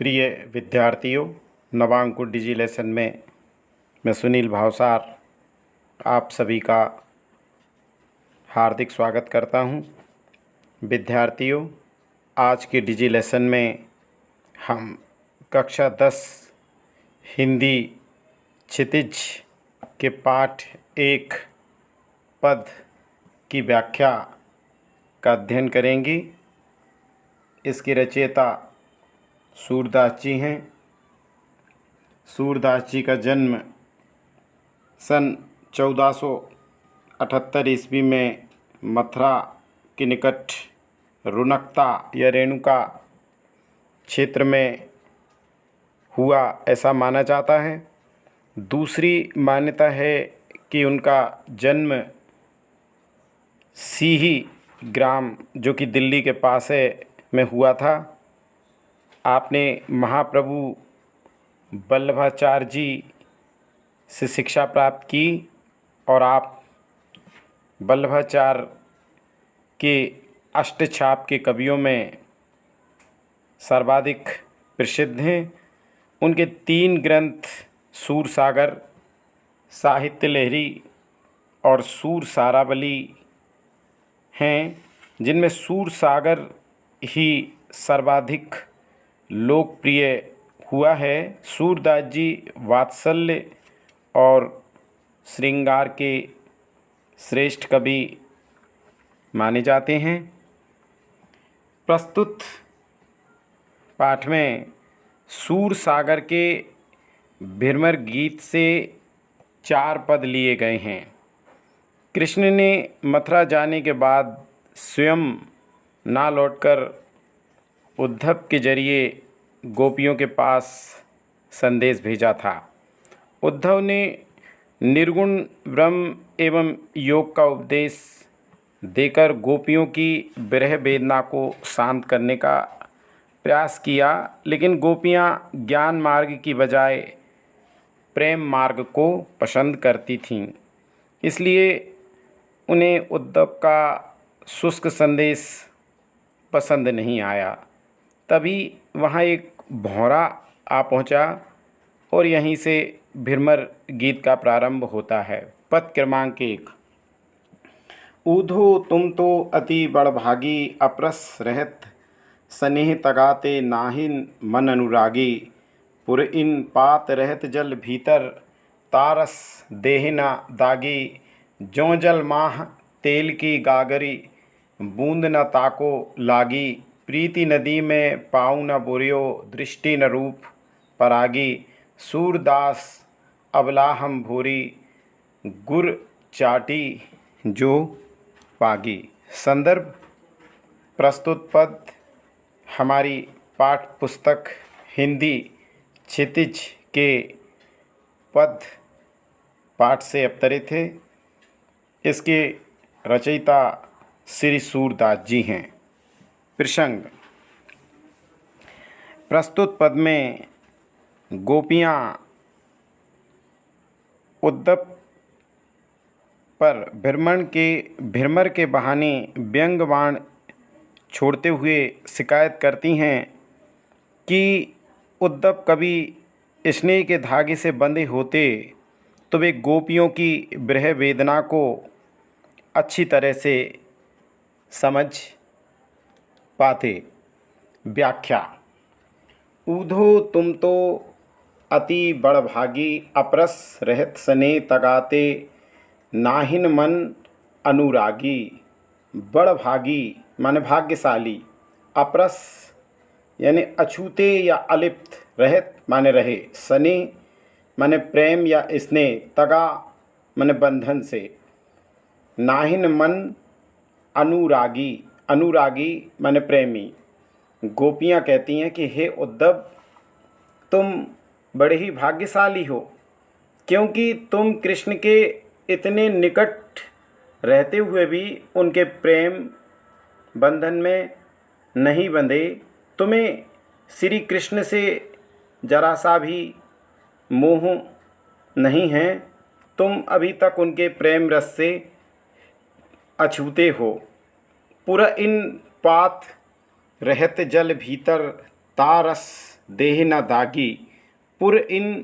प्रिय विद्यार्थियों, नवांकुर डिजी लेसन में मैं सुनील भावसार आप सभी का हार्दिक स्वागत करता हूं। विद्यार्थियों, आज के डिजी लेसन में हम कक्षा 10 हिंदी क्षितिज के पाठ 1 पद की व्याख्या का अध्ययन करेंगे। इसके रचयिता सूरदास जी हैं। सूरदास जी का जन्म सन 1478 ईस्वी में मथुरा के निकट रुनकता या रेणुका क्षेत्र में हुआ, ऐसा माना जाता है। दूसरी मान्यता है कि उनका जन्म सीही ग्राम, जो कि दिल्ली के पास है, में हुआ था। आपने महाप्रभु वल्लभाचार्य जी से शिक्षा प्राप्त की और आप वल्लभाचार्य के अष्टछाप के कवियों में सर्वाधिक प्रसिद्ध हैं। उनके 3 ग्रंथ सूरसागर, साहित्य लहरी और सूरसारावली हैं, जिनमें सूरसागर ही सर्वाधिक लोकप्रिय हुआ है। सूरदास जी वात्सल्य और श्रृंगार के श्रेष्ठ कवि माने जाते हैं। प्रस्तुत पाठ में सूरसागर के भ्रमर गीत से 4 पद लिए गए हैं। कृष्ण ने मथुरा जाने के बाद स्वयं ना लौटकर उद्धव के जरिए गोपियों के पास संदेश भेजा था। उद्धव ने निर्गुण ब्रह्म एवं योग का उपदेश देकर गोपियों की विरह वेदना को शांत करने का प्रयास किया, लेकिन गोपियां ज्ञान मार्ग की बजाय प्रेम मार्ग को पसंद करती थीं। इसलिए उन्हें उद्धव का शुष्क संदेश पसंद नहीं आया। तभी वहाँ एक भौरा आ पहुँचा और यहीं से भ्रमर गीत का प्रारंभ होता है। पद क्रमांक 1। ऊधो तुम तो अति बड़भागी, अपरस रहत स्नेह तगाते नाहिन मन अनुरागी। पुर इन पात रहत जल भीतर, तारस देह न दागी। ज्यों जल माह तेल की गागरी, बूंद न ताको लागी। प्रीति नदी में पाँव न बुर्यो, दृष्टि न रूप परागी। सूरदास अबला हम भूरी, गुर चाटी जो पागी। संदर्भ: प्रस्तुत पद हमारी पाठ पुस्तक हिंदी क्षितिज के पद पाठ से अवतरित है। इसके रचयिता श्री सूरदास जी हैं। प्रसंग: प्रस्तुत पद में गोपियाँ उद्धव पर भ्रमर के बहाने व्यंग बाण छोड़ते हुए शिकायत करती हैं कि उद्धव कभी स्नेह के धागे से बंधे होते तो वे गोपियों की विरह वेदना को अच्छी तरह से समझ पाते। व्याख्या: ऊधो तुम तो अति बड़भागी, अपरस रहत स्नेह तगाते नाहिन मन अनुरागी। बड़भागी माने भाग्यशाली, अपरस यानी अछूते या अलिप्त, रहत माने रहे, स्नेह माने प्रेम या स्नेह, तगा माने बंधन से, नाहिन मन अनुरागी, अनुरागी माने प्रेमी। गोपियाँ कहती हैं कि हे उद्धव, तुम बड़े ही भाग्यशाली हो, क्योंकि तुम कृष्ण के इतने निकट रहते हुए भी उनके प्रेम बंधन में नहीं बंधे। तुम्हें श्री कृष्ण से जरा सा भी मोह नहीं है। तुम अभी तक उनके प्रेम रस से अछूते हो। पूरा इन पात रहत जल भीतर, तारस देह न दागी, पुर इन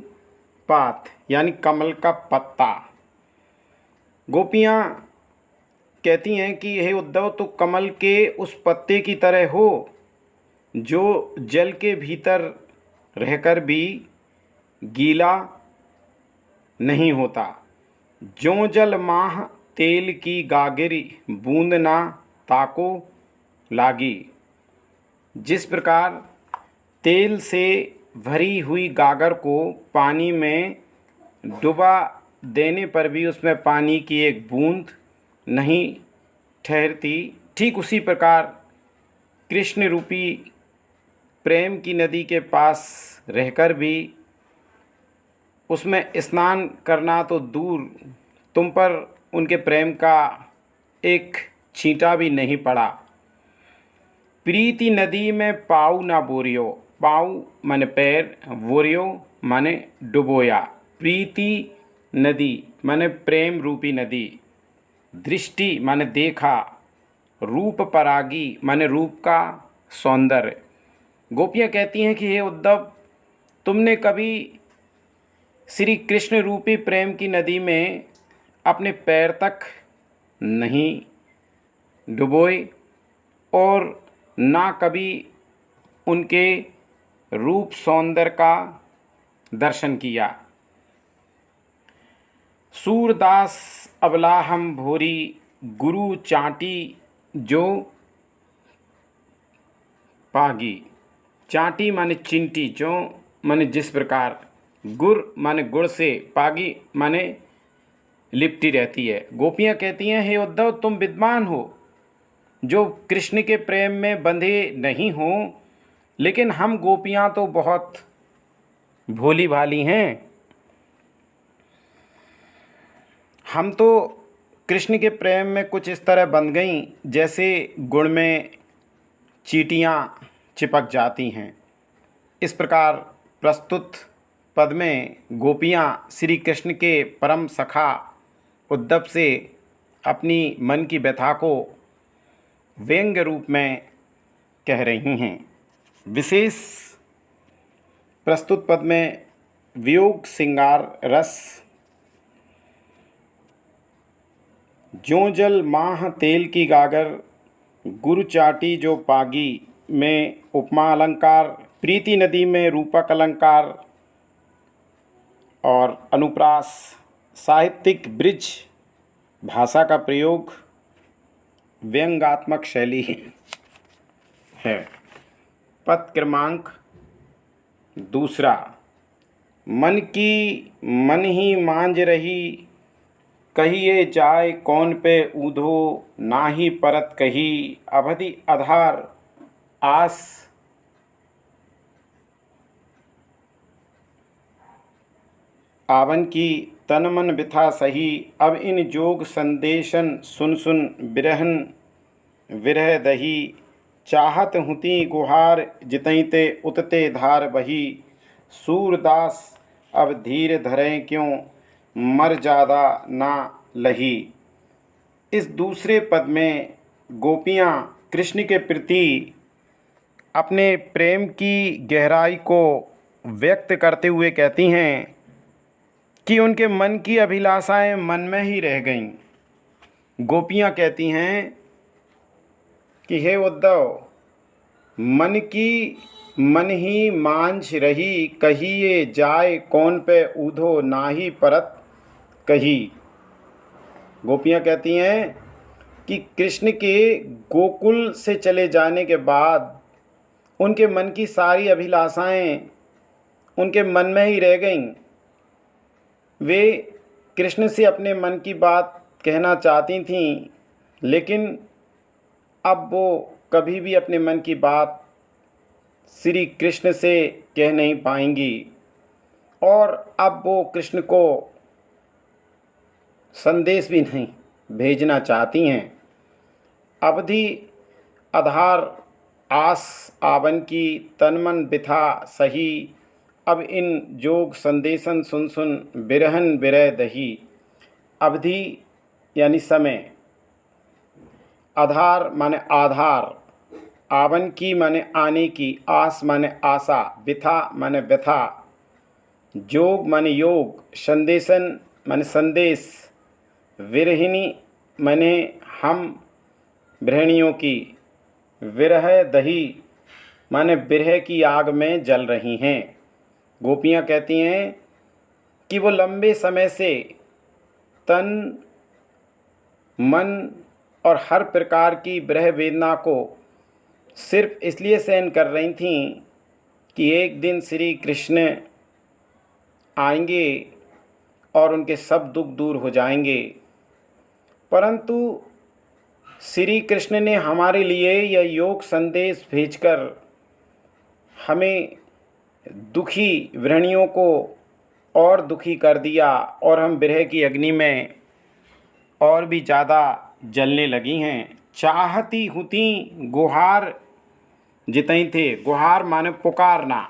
पात यानी कमल का पत्ता। गोपियाँ कहती हैं कि हे उद्धव, तो कमल के उस पत्ते की तरह हो जो जल के भीतर रहकर भी गीला नहीं होता। ज्यों जल माह तेल की गागिरी, बूंद ना ताको लागी। जिस प्रकार तेल से भरी हुई गागर को पानी में डुबा देने पर भी उसमें पानी की एक बूंद नहीं ठहरती, ठीक उसी प्रकार कृष्ण रूपी प्रेम की नदी के पास रहकर भी उसमें स्नान करना तो दूर, तुम पर उनके प्रेम का एक छींटा भी नहीं पड़ा। प्रीति नदी में पाऊ ना बोरियो, पाऊ माने पैर, बोरियो माने डुबोया। प्रीति नदी माने प्रेम रूपी नदी, दृष्टि माने देखा, रूप परागी माने रूप का सौंदर्य। गोपियाँ कहती हैं कि हे उद्धव, तुमने कभी श्री कृष्ण रूपी प्रेम की नदी में अपने पैर तक नहीं डुबोए और ना कभी उनके रूप सौंदर्य का दर्शन किया। सूरदास अबलाहम भोरी, गुरु चाटी जो पागी। चाटी माने चिंटी, जो माने जिस प्रकार, गुर माने गुड़ से, पागी माने लिपटी रहती है। गोपियाँ कहती हैं हे उद्धव, तुम विद्वान हो जो कृष्ण के प्रेम में बंधे नहीं हो, लेकिन हम गोपियाँ तो बहुत भोली भाली हैं। हम तो कृष्ण के प्रेम में कुछ इस तरह बंध गईं जैसे गुड़ में चींटियाँ चिपक जाती हैं। इस प्रकार प्रस्तुत पद में गोपियाँ श्री कृष्ण के परम सखा उद्धव से अपनी मन की व्यथा को व्यंग्य रूप में कह रही हैं। विशेष प्रस्तुत पद में वियोग श्रृंगार रस, ज्यों जल माह तेल की गागर, गुरु चाटी जो पागी में उपमा अलंकार, प्रीति नदी में रूपक अलंकार और अनुप्रास साहित्यिक ब्रिज भाषा का प्रयोग व्यंग्यात्मक शैली है। पद क्रमांक दूसरा। मन की मन ही मांझ रही, कहिए जाय कौन पे ऊधो, नाही परत कही अवधि आधार आस। आवन की तन मन बिथा सही, अब इन जोग संदेशन सुन सुन बिरहन विरह दही। चाहत हुती गुहार जितैते उतते धार बही, सूरदास अब धीर धरें क्यों मर ज़्यादा ना लही। इस दूसरे पद में गोपियाँ कृष्ण के प्रति अपने प्रेम की गहराई को व्यक्त करते हुए कहती हैं कि उनके मन की अभिलाषाएं मन में ही रह गईं। गोपियाँ कहती हैं कि हे उद्धव, मन की मन ही मांझ रही, कहिए जाए कौन पे ऊधो, नाही परत कही। गोपियाँ कहती हैं कि कृष्ण के गोकुल से चले जाने के बाद उनके मन की सारी अभिलाषाएं उनके मन में ही रह गईं। वे कृष्ण से अपने मन की बात कहना चाहती थीं, लेकिन अब वो कभी भी अपने मन की बात श्री कृष्ण से कह नहीं पाएंगी और अब वो कृष्ण को संदेश भी नहीं भेजना चाहती हैं। अवधि आधार आस, आवन की तन मन बिथा सही, अब इन जोग संदेशन सुन सुन बिरहन बिरह दही। अवधि यानी समय, आधार माने आधार, आवन की माने आने की, आस माने आशा, विथा माने व्यथा, जोग माने योग, संदेशन माने संदेश, विरहिणी माने हम गृहिणियों की, विरह दही माने विरह की आग में जल रही हैं। गोपियाँ कहती हैं कि वो लंबे समय से तन मन और हर प्रकार की विरह वेदना को सिर्फ इसलिए सहन कर रही थीं कि एक दिन श्री कृष्ण आएंगे और उनके सब दुख दूर हो जाएंगे। परंतु श्री कृष्ण ने हमारे लिए यह योग संदेश भेजकर हमें दुखी वृणियों को और दुखी कर दिया और हम विरह की अग्नि में और भी ज़्यादा जलने लगी हैं। चाहती हुती गुहार जितई थे, गुहार माने पुकारना,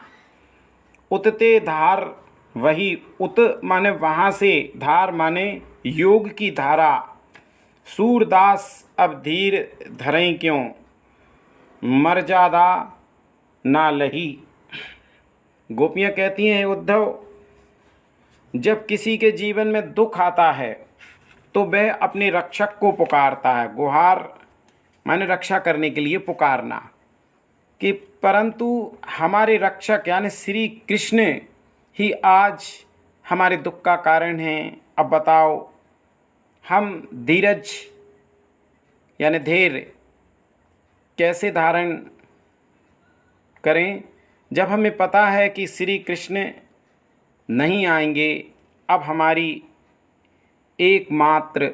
उतते धार वही, उत माने वहाँ से, धार माने योग की धारा, सूरदास अब धीर धरें क्यों, मर्यादा ना लही। गोपियाँ कहती हैं उद्धव, जब किसी के जीवन में दुख आता है तो वह अपने रक्षक को पुकारता है। गुहार माने रक्षा करने के लिए पुकारना, कि परंतु हमारे रक्षक यानी श्री कृष्ण ही आज हमारे दुख का कारण हैं। अब बताओ हम धीरज यानी धैर्य कैसे धारण करें जब हमें पता है कि श्री कृष्ण नहीं आएंगे। अब हमारी एकमात्र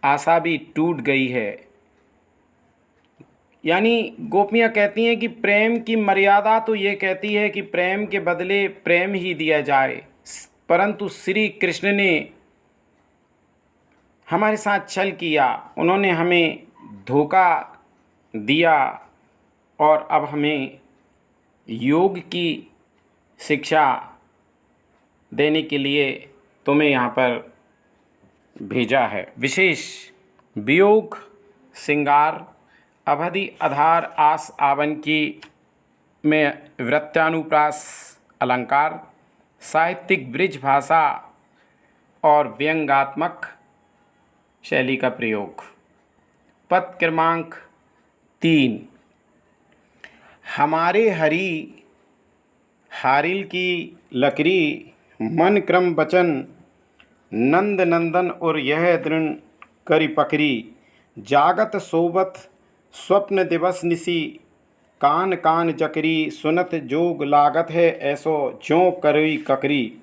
आशा भी टूट गई है। यानी गोपियाँ कहती हैं कि प्रेम की मर्यादा तो ये कहती है कि प्रेम के बदले प्रेम ही दिया जाए, परंतु श्री कृष्ण ने हमारे साथ छल किया, उन्होंने हमें धोखा दिया और अब हमें योग की शिक्षा देने के लिए तुम्हें यहाँ पर भेजा है। विशेष वियोग श्रृंगार अवधि आधार आस आवन की में वृत्तानुप्रास अलंकार, साहित्यिक ब्रिज भाषा और व्यंग्यात्मक शैली का प्रयोग। पद क्रमांक 3। हमारे हरि हारिल की लकड़ी, मन क्रम बचन नंद नंदन और यह दृढ़ करी पकड़ी, जागत सोबत स्वप्न दिवस निसी, कान कान जकरी सुनत जोग लागत है ऐसो ज्यों करी ककरी,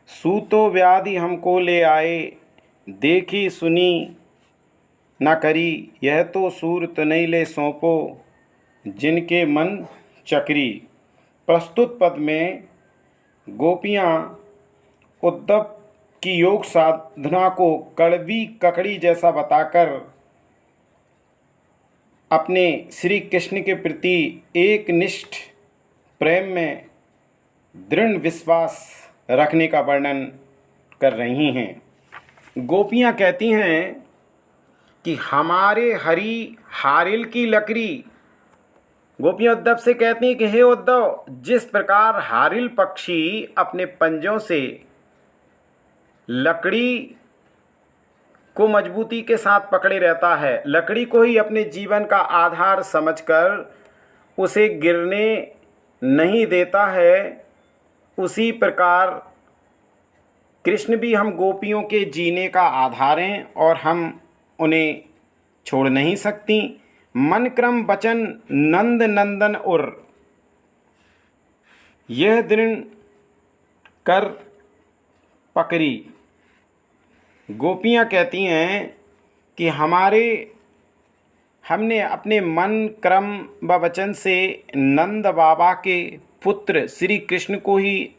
सूतो व्याधि हमको ले आए देखी सुनी न करी, यह तो सूरत नहीं ले सौंपो जिनके मन चकरी। प्रस्तुत पद में गोपियाँ उद्धव की योग साधना को कड़वी ककड़ी जैसा बताकर अपने श्री कृष्ण के प्रति एक निष्ठ प्रेम में दृढ़ विश्वास रखने का वर्णन कर रही हैं। गोपियाँ कहती हैं कि हमारे हरि हारिल की लकड़ी। गोपियाँ उद्धव से कहती हैं कि हे उद्धव, जिस प्रकार हारिल पक्षी अपने पंजों से लकड़ी को मजबूती के साथ पकड़े रहता है, लकड़ी को ही अपने जीवन का आधार समझकर उसे गिरने नहीं देता है, उसी प्रकार कृष्ण भी हम गोपियों के जीने का आधार हैं और हम उन्हें छोड़ नहीं सकती। मन क्रम वचन नंद नंदन और यह दृढ़ कर पकड़ी। गोपियाँ कहती हैं कि हमने अपने मन क्रम व वचन से नंद बाबा के पुत्र श्री कृष्ण को ही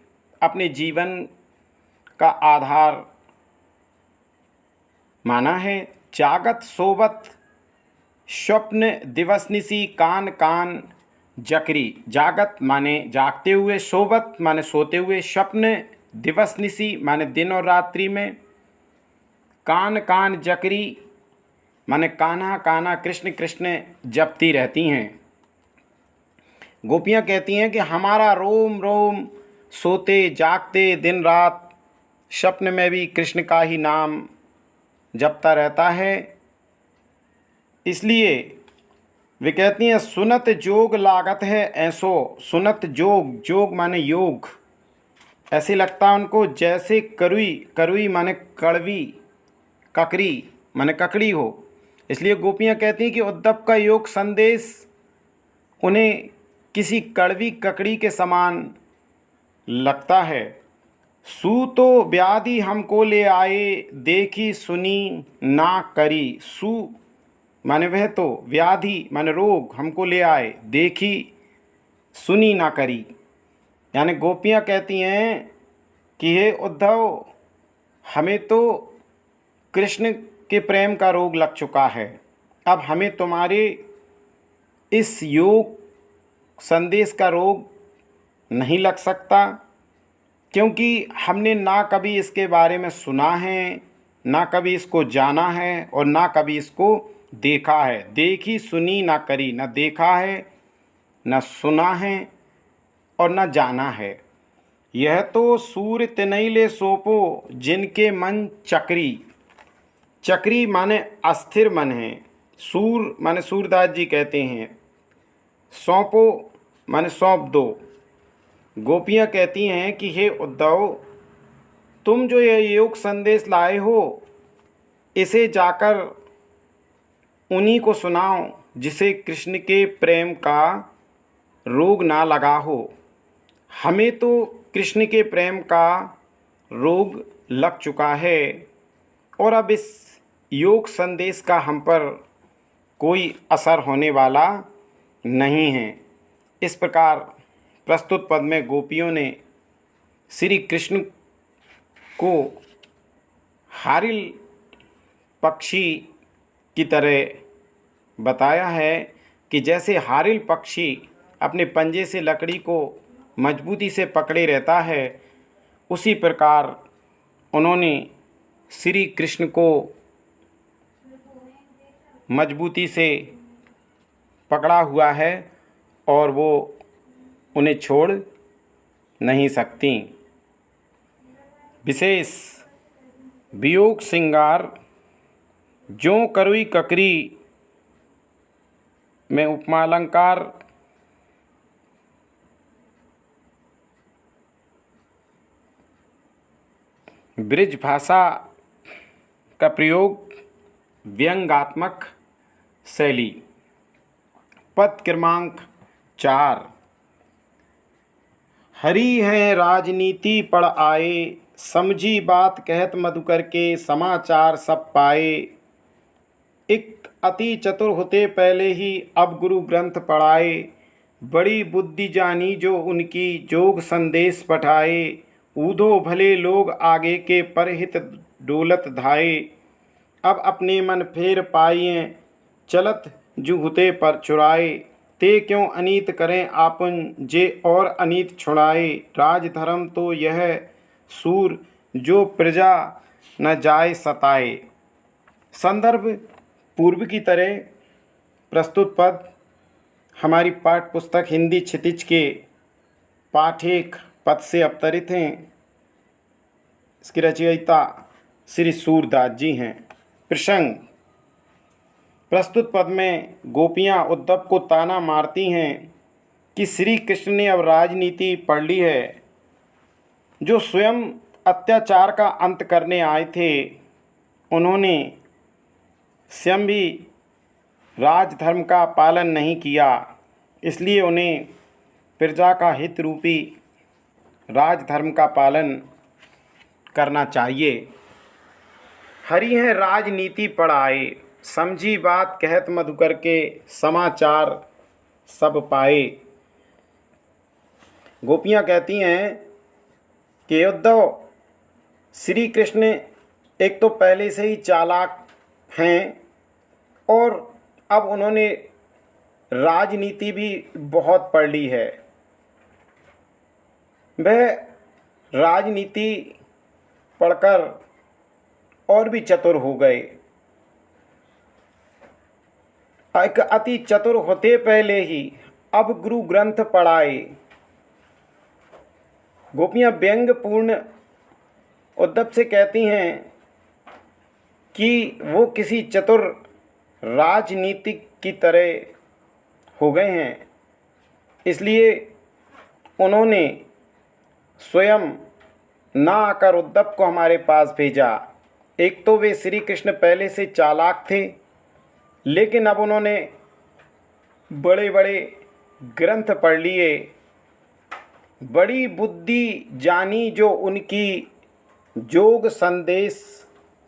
अपने जीवन का आधार माना है। जागत सोबत स्वप्न दिवसनिसी कान कान जकरी। जागत माने जागते हुए, सोबत माने सोते हुए, स्वप्न दिवसनिसी माने दिन और रात्रि में, कान कान जकरी माने कान्हा कान्हा कृष्ण कृष्ण जपती रहती हैं। गोपियाँ कहती हैं कि हमारा रोम रोम सोते जागते दिन रात स्वप्न में भी कृष्ण का ही नाम जपता रहता है। इसलिए वे कहती हैं सुनत जोग लागत है ऐसो। सुनत जोग, जोग माने योग, ऐसे लगता है उनको जैसे करुई, करुई माने कड़वी, ककरी माने ककड़ी हो। इसलिए गोपियाँ कहती हैं कि उद्धव का योग संदेश उन्हें किसी कड़वी ककड़ी के समान लगता है। सू तो व्याधि हमको ले आए, देखी सुनी ना करी। सू माने वह तो, व्याधि माने रोग, हमको ले आए, देखी सुनी ना करी। यानी गोपियाँ कहती हैं कि हे उद्धव, हमें तो कृष्ण के प्रेम का रोग लग चुका है, अब हमें तुम्हारे इस योग संदेश का रोग नहीं लग सकता, क्योंकि हमने ना कभी इसके बारे में सुना है, ना कभी इसको जाना है और ना कभी इसको देखा है। देखी सुनी ना करी, ना देखा है, ना सुना है और ना जाना है। यह तो सूर्य तिनैले सोपो, जिनके मन चक्री। चक्री माने अस्थिर मन है। सूर माने सूरदास जी कहते हैं, सौंपो माने सौंप दो। गोपियाँ कहती हैं कि हे उद्धव, तुम जो ये योग संदेश लाए हो, इसे जाकर उन्हीं को सुनाओ जिसे कृष्ण के प्रेम का रोग ना लगा हो। हमें तो कृष्ण के प्रेम का रोग लग चुका है और अब इस योग संदेश का हम पर कोई असर होने वाला नहीं है। इस प्रकार प्रस्तुत पद में गोपियों ने श्री कृष्ण को हारिल पक्षी की तरह बताया है कि जैसे हारिल पक्षी अपने पंजे से लकड़ी को मजबूती से पकड़े रहता है, उसी प्रकार उन्होंने श्री कृष्ण को मजबूती से पकड़ा हुआ है और वो उन्हें छोड़ नहीं सकती। विशेष वियोग श्रृंगार ज्यों करुई ककरी में उपमालंकार ब्रिज भाषा का प्रयोग व्यंग्यात्मक शैली। पद क्रमांक 4। हरि हैं राजनीति पढ़ आए, समझी बात कहत मधुकर के, समाचार सब पाए। एक अति चतुर होते पहले ही अब गुरु ग्रंथ पढ़ाए, बड़ी बुद्धि जानी जो उनकी, जोग संदेश पठाए। ऊधो भले लोग आगे के, परहित डोलत धाये। अब अपने मन फेर पाइए, चलत जुहुते पर चुराए। ते क्यों अनीत करें आपन, जे और अनीत छुड़ाए। राजधर्म तो यह सूर, जो प्रजा न जाए सताए। संदर्भ पूर्व की तरह प्रस्तुत पद हमारी पाठ्य पुस्तक हिंदी क्षितिज के पाठ 1 पद से अवतरित हैं। इसके रचयिता श्री सूरदास जी हैं। प्रसंग: प्रस्तुत पद में गोपियाँ उद्धव को ताना मारती हैं कि श्री कृष्ण ने अब राजनीति पढ़ ली है। जो स्वयं अत्याचार का अंत करने आए थे, उन्होंने स्वयं भी राजधर्म का पालन नहीं किया, इसलिए उन्हें प्रजा का हित रूपी राजधर्म का पालन करना चाहिए। हरि हैं राजनीति पढ़ आए, समझी बात कहत मधुकर के, समाचार सब पाए। गोपियाँ कहती हैं कि उद्धव, श्री कृष्ण एक तो पहले से ही चालाक हैं और अब उन्होंने राजनीति भी बहुत पढ़ ली है। वह राजनीति पढ़कर और भी चतुर हो गए। एक अति चतुर होते पहले ही अब गुरु ग्रंथ पढ़ाए। गोपियाँ व्यंग्यपूर्ण उद्धव से कहती हैं कि वो किसी चतुर राजनीतिक की तरह हो गए हैं, इसलिए उन्होंने स्वयं ना आकर उद्धव को हमारे पास भेजा। एक तो वे श्री कृष्ण पहले से चालाक थे, लेकिन अब उन्होंने बड़े बड़े ग्रंथ पढ़ लिए, बड़ी बुद्धि जानी जो उनकी जोग संदेश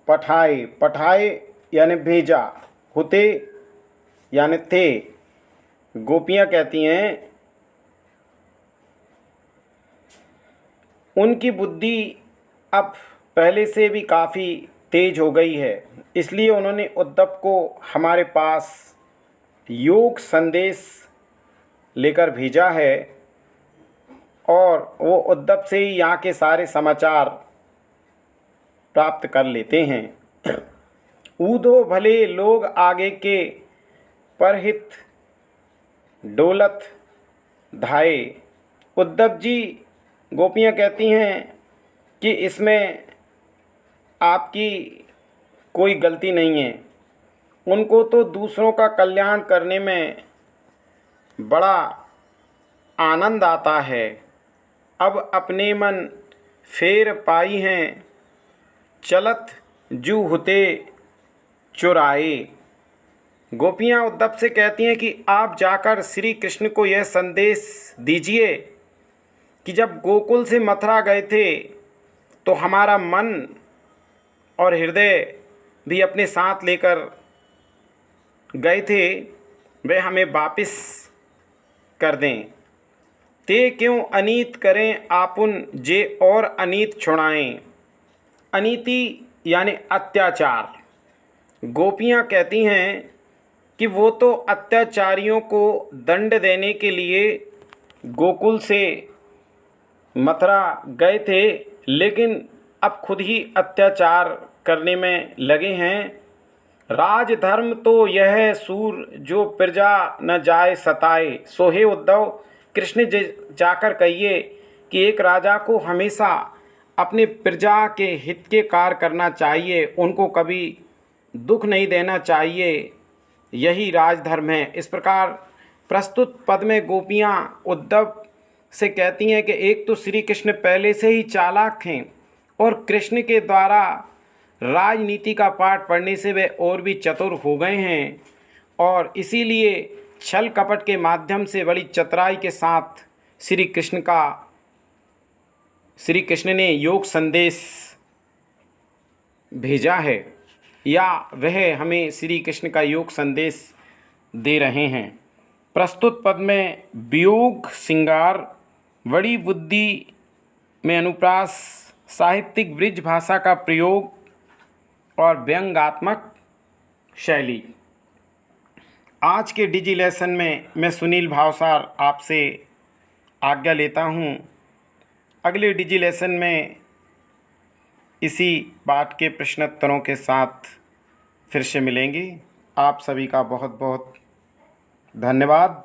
पठाए यानी भेजा, होते यानी थे। गोपियाँ कहती हैं उनकी बुद्धि अब पहले से भी काफ़ी तेज हो गई है, इसलिए उन्होंने उद्धव को हमारे पास योग संदेश लेकर भेजा है और वो उद्धव से ही यहाँ के सारे समाचार प्राप्त कर लेते हैं। ऊधो भले लोग आगे के परहित डोलत धाये। उद्धव जी, गोपियाँ कहती हैं कि इसमें आपकी कोई गलती नहीं है। उनको तो दूसरों का कल्याण करने में बड़ा आनंद आता है। अब अपने मन फेर पाई हैं, चलत जू होते चुराए। गोपियाँ उद्धव से कहती हैं कि आप जाकर श्री कृष्ण को यह संदेश दीजिए कि जब गोकुल से मथुरा गए थे तो हमारा मन और हृदय भी अपने साथ लेकर गए थे, वे हमें वापस कर दें। ते क्यों अनीत करें आपुन जे और अनीत छुड़ाएं। अनीति यानी अत्याचार। गोपियाँ कहती हैं कि वो तो अत्याचारियों को दंड देने के लिए गोकुल से मथुरा गए थे, लेकिन अब खुद ही अत्याचार करने में लगे हैं। राजधर्म तो यह सूर जो प्रजा न जाए सताए। सोहे उद्धव, कृष्ण जाकर कहिए कि एक राजा को हमेशा अपने प्रजा के हित के कार्य करना चाहिए, उनको कभी दुख नहीं देना चाहिए, यही राजधर्म है। इस प्रकार प्रस्तुत पद में गोपियाँ उद्धव से कहती हैं कि एक तो श्री कृष्ण पहले से ही चालाक हैं और कृष्ण के द्वारा राजनीति का पाठ पढ़ने से वे और भी चतुर हो गए हैं, और इसीलिए छल कपट के माध्यम से बड़ी चतुराई के साथ श्री कृष्ण ने योग संदेश भेजा है, या वह हमें श्री कृष्ण का योग संदेश दे रहे हैं। प्रस्तुत पद में वियोग श्रृंगार, बड़ी बुद्धि में अनुप्रास, साहित्यिक ब्रिज भाषा का प्रयोग और व्यंग्यात्मक शैली। आज के डिजी लेसन में मैं सुनील भावसार आपसे आज्ञा लेता हूँ। अगले डिजी लेसन में इसी पाठ के प्रश्नोत्तरों के साथ फिर से मिलेंगे। आप सभी का बहुत बहुत धन्यवाद।